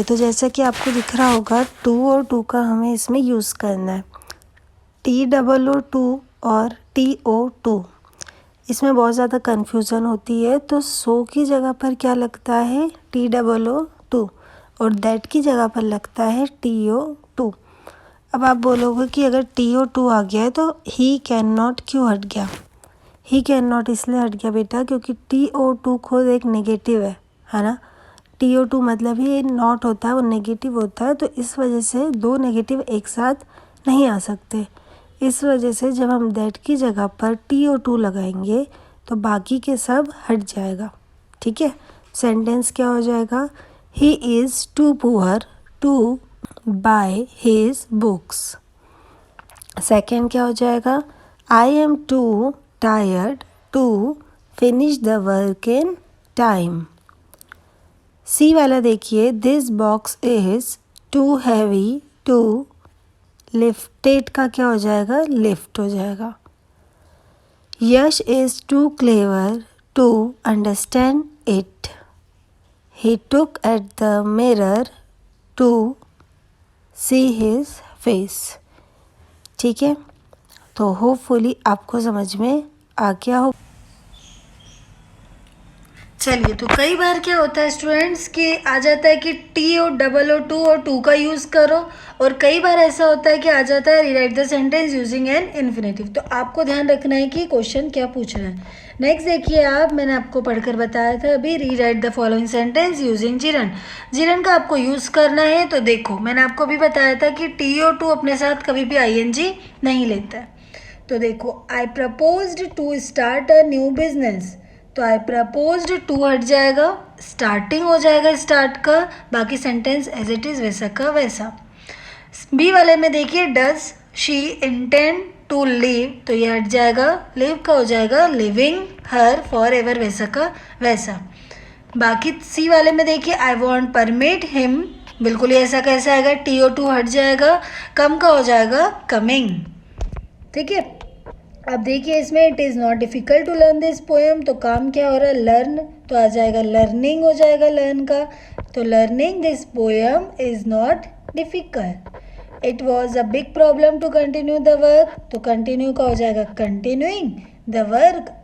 चलिए, तो जैसा कि आपको दिख रहा होगा, टू और टू का हमें इसमें यूज़ करना है। TOO और TO2, इसमें बहुत ज़्यादा कन्फ्यूज़न होती है। तो सो की जगह पर क्या लगता है? TOO2, और दैट की जगह पर लगता है TO2। अब आप बोलोगे कि अगर TO2 आ गया है तो ही कैन नॉट क्यों हट गया? ही कैन नॉट इसलिए हट गया बेटा क्योंकि TO2 खुद एक नेगेटिव है ना। TO2 मतलब ही नॉट होता है, वो नेगेटिव होता है, तो इस वजह से दो नेगेटिव एक साथ नहीं आ सकते। इस वजह से जब हम दैट की जगह पर TO2 लगाएंगे तो बाकी के सब हट जाएगा। ठीक है, सेंटेंस क्या हो जाएगा? He is too poor to buy his books. Second क्या हो जाएगा? I am too tired to finish the work in time. C वाला देखिए, this box is too heavy to lifted का क्या हो जाएगा? लिफ्ट हो जाएगा। Yash is too clever to understand it. He took at the mirror to see his face. ठीक है, तो होपफुली आपको समझ में आ गया हो। चलिए, तो कई बार क्या होता है स्टूडेंट्स कि आ जाता है कि TOOO और टू का यूज़ करो, और कई बार ऐसा होता है कि आ जाता है rewrite the sentence using an infinitive. तो आपको ध्यान रखना है कि क्वेश्चन क्या पूछ रहा है। नेक्स्ट देखिए आप, मैंने आपको पढ़कर बताया था अभी, rewrite the following sentence using gerund. Gerund का आपको यूज़ करना है। तो देखो, मैंने आपको भी बताया था कि TO2 अपने साथ कभी भी ING नहीं लेता है। तो देखो, I proposed to start a new business, तो आई प्रपोज्ड टू हट जाएगा, स्टार्टिंग हो जाएगा स्टार्ट का, बाकी सेंटेंस एज इट इज़ वैसा का वैसा। बी वाले में देखिए, does she intend to live, तो ये हट जाएगा, लिव का हो जाएगा लिविंग हर फॉर एवर वैसा का वैसा। बाकी सी वाले में देखिए, आई वॉन्ट परमिट हिम, बिल्कुल ही ऐसा कैसा आएगा? TO2 हट जाएगा, कम का हो जाएगा कमिंग। ठीक है, अब देखिए इसमें it is not difficult to learn this poem, तो काम क्या हो रहा है? लर्न, तो आ जाएगा लर्निंग हो जाएगा लर्न का। तो learning this poem is not difficult. It was a big problem to continue the work, तो कंटिन्यू का हो जाएगा continuing, the work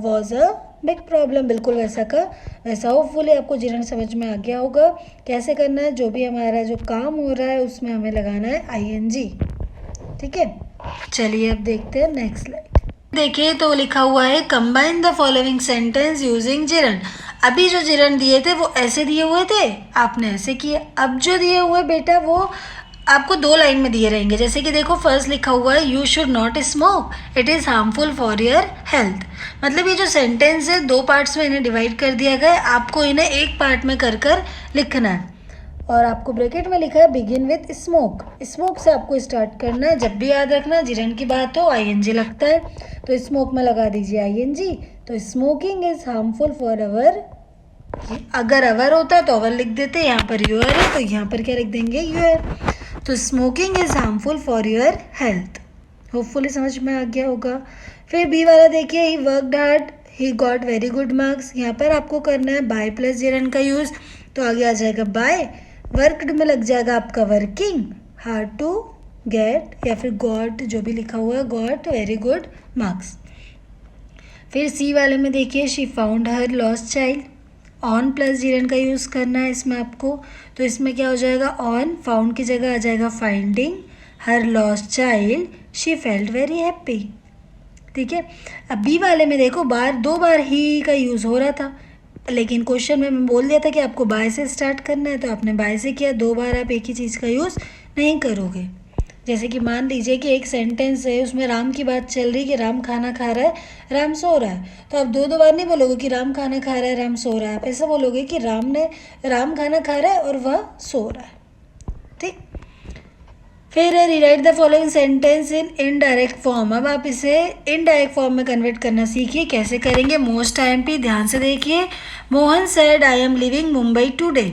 was a big problem, बिल्कुल वैसा का वैसा। होपफुली आपको जिरन समझ में आ गया होगा कैसे करना है। जो भी हमारा जो काम हो रहा है उसमें हमें लगाना है ING। ठीक है, चलिए अब देखते हैं नेक्स्ट स्लाइड। देखिए, तो लिखा हुआ है combine the following sentence using gerund. अभी जो जिरन दिए थे वो ऐसे दिए हुए थे, आपने ऐसे किया। अब जो दिए हुए बेटा वो आपको दो लाइन में दिए रहेंगे। जैसे कि देखो, फर्स्ट लिखा हुआ है you should not smoke, it is harmful for your health. मतलब ये जो सेंटेंस है दो पार्ट्स में इन्हें डिवाइड कर दिया गया है, आपको इन्हें एक पार्ट में कर कर लिखना है। और आपको ब्रैकेट में लिखा है बिगिन विथ स्मोक, स्मोक से आपको स्टार्ट करना है। जब भी याद रखना जिरन की बात हो ING लगता है, तो स्मोक में लगा दीजिए ING। तो smoking is harmful for our, अगर अवर होता तो अवर लिख देते, यहाँ पर यूर है तो यहाँ पर क्या लिख देंगे? यूर। तो smoking is harmful for your health. Hopefully समझ में आ गया होगा। फिर बी वाला देखिए, he worked hard he got very good marks. यहाँ पर आपको करना है बाय प्लस जिरन का यूज़, तो आगे आ जाएगा बाय, वर्कड में लग जाएगा आपका वर्किंग, हार्ड टू गेट या फिर गॉट, जो भी लिखा हुआ है, गॉट वेरी गुड मार्क्स। फिर सी वाले में देखिए, she found her lost child, on plus gerund का यूज़ करना है इसमें आपको। तो इसमें क्या हो जाएगा? ऑन, फाउंड की जगह आ जाएगा finding her lost child, she felt very happy. ठीक है, अब बी वाले में देखो, दो बार ही का यूज़ हो रहा था, लेकिन क्वेश्चन में मैं बोल दिया था कि आपको बाय से स्टार्ट करना है, तो आपने बाय से किया। दो बार आप एक ही चीज़ का यूज़ नहीं करोगे। जैसे कि मान लीजिए कि एक सेंटेंस है, उसमें राम की बात चल रही कि राम खाना खा रहा है, राम सो रहा है, तो आप दो बार नहीं बोलोगे कि राम खाना खा रहा है, राम सो रहा है। आप ऐसा बोलोगे कि राम खाना खा रहा है और वह सो रहा है। ठीक, फिर है rewrite the following sentence in indirect form. अब आप इसे इनडायरेक्ट फॉर्म में कन्वर्ट करना सीखिए। कैसे करेंगे? मोस्ट IMP, ध्यान से देखिए। Mohan said I am living Mumbai today,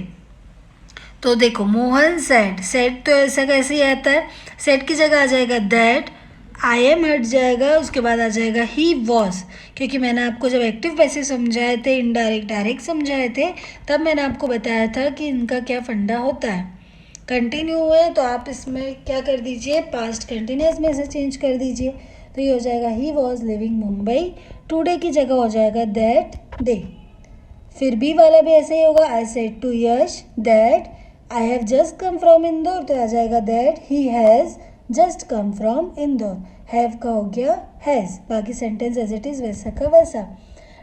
तो देखो मोहन सेड तो ऐसा कैसे ही आता है, सेड की जगह आ जाएगा दैट आई एम हट जाएगा, उसके बाद आ जाएगा ही वॉज, क्योंकि मैंने आपको जब एक्टिव पैसिव समझाए थे, इनडायरेक्ट डायरेक्ट समझाए थे, तब मैंने आपको बताया था कि इनका क्या फंडा होता है। कंटिन्यू हुए तो आप इसमें क्या कर दीजिए, पास्ट कंटिन्यूस में से चेंज कर दीजिए। तो ये हो जाएगा he was living Mumbai, today की जगह हो जाएगा दैट डे। फिर बी वाला भी ऐसे ही होगा, I said to Yash that I have just come from Indore, तो आ जाएगा that he has just come from Indore. Have का हो गया हैज़, बाकी सेंटेंस एज इट इज़ वैसा का वैसा।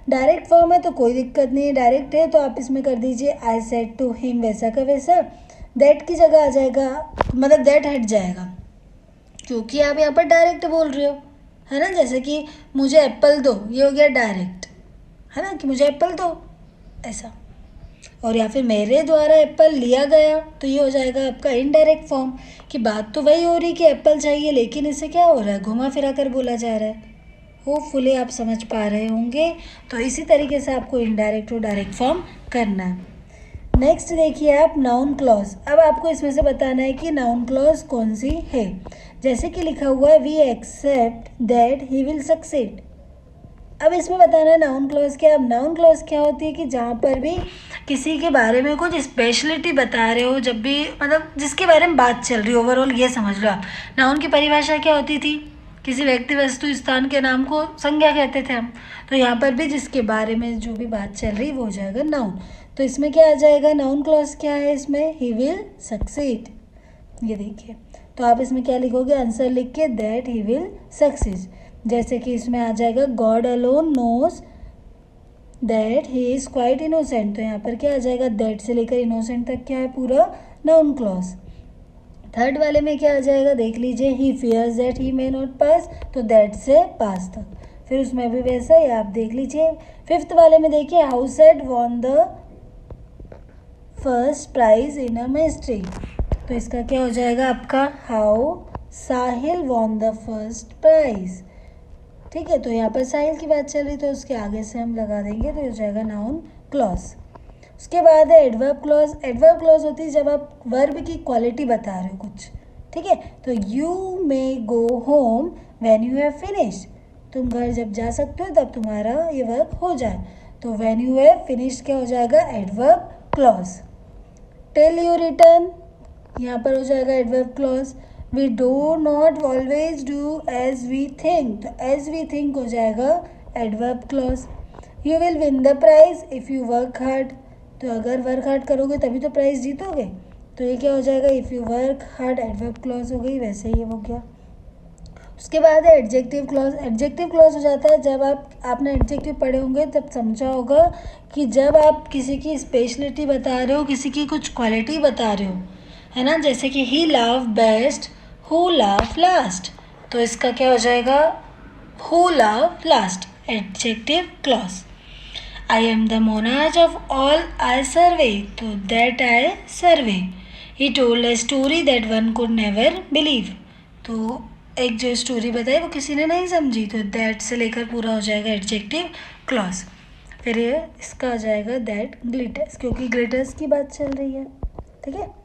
डायरेक्ट फॉर्म है तो कोई दिक्कत नहीं है, डायरेक्ट है तो आप इसमें कर दीजिए आई सेड टू हिम वैसा का वैसा। दैट की जगह आ जाएगा, मतलब दैट हट जाएगा, क्योंकि आप यहाँ पर डायरेक्ट बोल रहे हो, है ना। जैसे कि मुझे एप्पल दो, ये हो गया डायरेक्ट, है ना, कि मुझे एप्पल दो ऐसा। और या फिर मेरे द्वारा एप्पल लिया गया, तो ये हो जाएगा आपका इनडायरेक्ट फॉर्म, कि बात तो वही हो रही कि एप्पल चाहिए, लेकिन इसे क्या हो रहा है, घुमा फिरा कर बोला जा रहा है। होपफुली आप समझ पा रहे होंगे। तो इसी तरीके से आपको इनडायरेक्ट और डायरेक्ट फॉर्म करना है। नेक्स्ट देखिए आप नाउन क्लॉज। अब आपको इसमें से बताना है कि नाउन क्लॉज कौन सी है। जैसे कि लिखा हुआ है we accept that he will succeed. अब इसमें बताना है नाउन क्लॉज क्या। अब नाउन क्लॉज क्या होती है कि जहाँ पर भी किसी के बारे में कुछ स्पेशलिटी बता रहे हो, जब भी मतलब जिसके बारे में बात चल रही है ओवरऑल, ये समझ लो आप। नाउन की परिभाषा क्या होती थी, किसी व्यक्ति वस्तु स्थान के नाम को संज्ञा कहते थे हम। तो यहाँ पर भी जिसके बारे में जो भी बात चल रही वो हो जाएगा नाउन। तो इसमें क्या आ जाएगा, नाउन क्लॉज क्या है इसमें, ही विल सक्सीड। ये देखिए, तो आप इसमें क्या लिखोगे, आंसर लिख के दैट ही विल सक्सीड। जैसे कि इसमें आ जाएगा God alone knows that he is quite innocent. तो यहाँ पर क्या आ जाएगा, दैट से लेकर इनोसेंट तक क्या है, पूरा नाउन क्लॉज। थर्ड वाले में क्या आ जाएगा, देख लीजिए, he fears that he may not pass, तो दैट से पास तक। फिर उसमें भी वैसा ही आप देख लीजिए। फिफ्थ वाले में देखिए, how said won the first prize in a mystery. तो इसका क्या हो जाएगा आपका, how Sahil won the first prize. ठीक है, तो यहाँ पर साहिल की बात चल रही, तो उसके आगे से हम लगा देंगे, तो हो जाएगा नाउन क्लॉज। उसके बाद है एडवर्ब क्लॉज। एडवर्ब क्लॉज होती है जब आप वर्ब की क्वालिटी बता रहे हो कुछ, ठीक है। तो you may go home when you have finished. तुम घर जब जा सकते हो तब तुम्हारा ये वर्ब हो जाए, तो व्हेन यू हैव फिनिश्ड क्या हो जाएगा, adverb clause. Till you return, यहाँ पर हो जाएगा adverb clause. We do not always do as we think, तो एज वी थिंक हो जाएगा adverb clause. You will win the prize if you work hard, तो अगर वर्क हार्ड करोगे तभी तो प्राइज जीतोगे, तो ये क्या हो जाएगा, if you work hard, adverb clause हो गई। वैसे ही हो गया। उसके बाद है एडजेक्टिव क्लॉज। एडजेक्टिव क्लॉज हो जाता है जब आपने एडजेक्टिव पढ़े होंगे तब समझा होगा कि जब आप किसी की स्पेशलिटी बता रहे हो, किसी की कुछ क्वालिटी बता रहे हो, है ना। जैसे कि ही लाव बेस्ट हु लाव लास्ट, तो इसका क्या हो जाएगा, who love last, adjective clause. I am the monarch of all I survey, तो that I survey. He told a story that one could never believe, तो एक जो स्टोरी बताई वो किसी ने नहीं समझी, तो दैट से लेकर पूरा हो जाएगा एडजेक्टिव क्लॉज। फिर ये इसका आ जाएगा दैट ग्लिटर्स, क्योंकि ग्लिटर्स की बात चल रही है, ठीक है।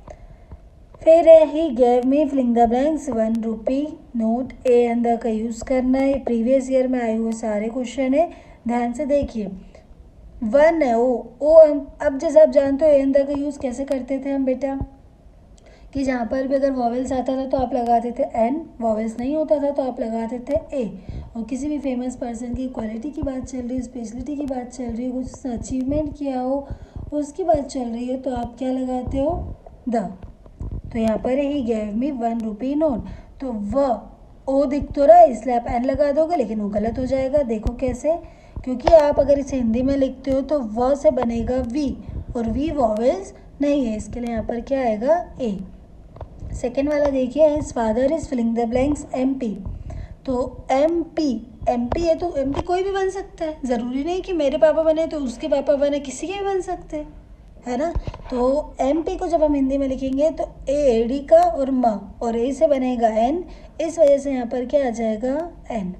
फिर he gave me filling the blanks 1 rupee note. A and the का यूज़ करना है, प्रीवियस ईयर में आए हुए सारे क्वेश्चन है, ध्यान से देखिए। 1 है ओ अब जैसे आप जानते हो ए एंड द का यूज़ कैसे करते थे हम बेटा, कि जहाँ पर भी अगर वॉवेल्स आता था तो आप लगाते थे एन, वॉवेल्स नहीं होता था तो आप लगाते थे ए। और किसी भी फेमस पर्सन की क्वालिटी की बात चल रही है, स्पेशलिटी की बात चल रही है, कुछ अचीवमेंट किया हो उसकी बात चल रही है, तो आप क्या लगाते हो, द। तो यहाँ पर ही गेव मी 1 रुपी नोट, तो व ओ दिख तो रहा है इसलिए आप एन लगा दोगे, लेकिन वो गलत हो जाएगा। देखो कैसे, क्योंकि आप अगर इसे हिंदी में लिखते हो तो व से बनेगा वी, और वी वॉवेल्स नहीं है, इसके लिए यहाँ पर क्या आएगा, ए। सेकेंड वाला देखिए, his father is filling the blanks MP, तो MP है तो MP कोई भी बन सकता है, ज़रूरी नहीं कि मेरे पापा बने तो उसके पापा बने, किसी के भी बन सकते हैं, है ना। तो MP को जब हम हिंदी में लिखेंगे तो AD का और म, और ए से बनेगा N, इस वजह से यहाँ पर क्या आ जाएगा, N।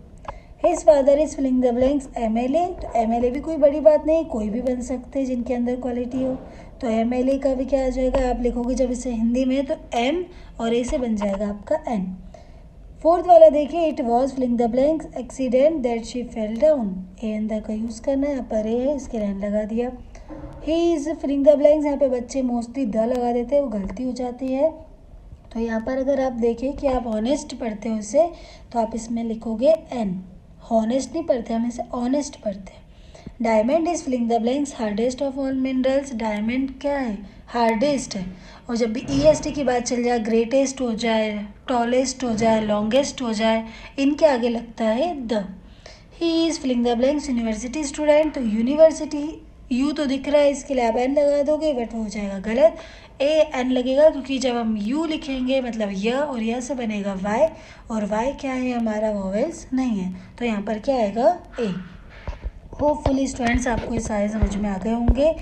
His father is filling the blanks MLA, तो MLA भी कोई बड़ी बात नहीं, कोई भी बन सकते हैं जिनके अंदर क्वालिटी हो, तो MLA का भी क्या आ जाएगा, आप लिखोगे जब इसे हिंदी में तो M और A से बन जाएगा आपका N। फोर्थ वाला देखिए, it was filling the blanks accident that she fell down. A and the का यूज़ करना है, यहाँ पर ए है, इसके लाइन लगा दिया। He is filling the blanks, यहाँ पे बच्चे मोस्टली द लगा देते हैं, वो गलती हो जाती है। तो यहाँ पर अगर आप देखें कि आप ऑनेस्ट पढ़ते हो इसे, तो आप इसमें लिखोगे एन। हॉनेस्ट नहीं पढ़ते, हम इसे ऑनेस्ट पढ़ते हैं। Diamond is filling the blanks hardest of all minerals. Diamond क्या है? हार्डेस्ट है। और जब भी EST की बात चल जाए, ग्रेटेस्ट हो जाए, टॉलेस्ट हो जाए, लॉन्गेस्ट हो जाए, इनके आगे लगता है the. He is filling the blanks university student. तो यूनिवर्सिटी यू तो दिख रहा है, इसके लिए आप एन लगा दोगे, बट हो जाएगा गलत। ए एन लगेगा, क्योंकि जब हम यू लिखेंगे मतलब य और य से बनेगा वाई, और वाई क्या है? हमारा वॉवेल्स नहीं है, तो यहाँ पर क्या आएगा? ए। होपफुली स्टूडेंट्स आपको ये सारे समझ में आ गए होंगे।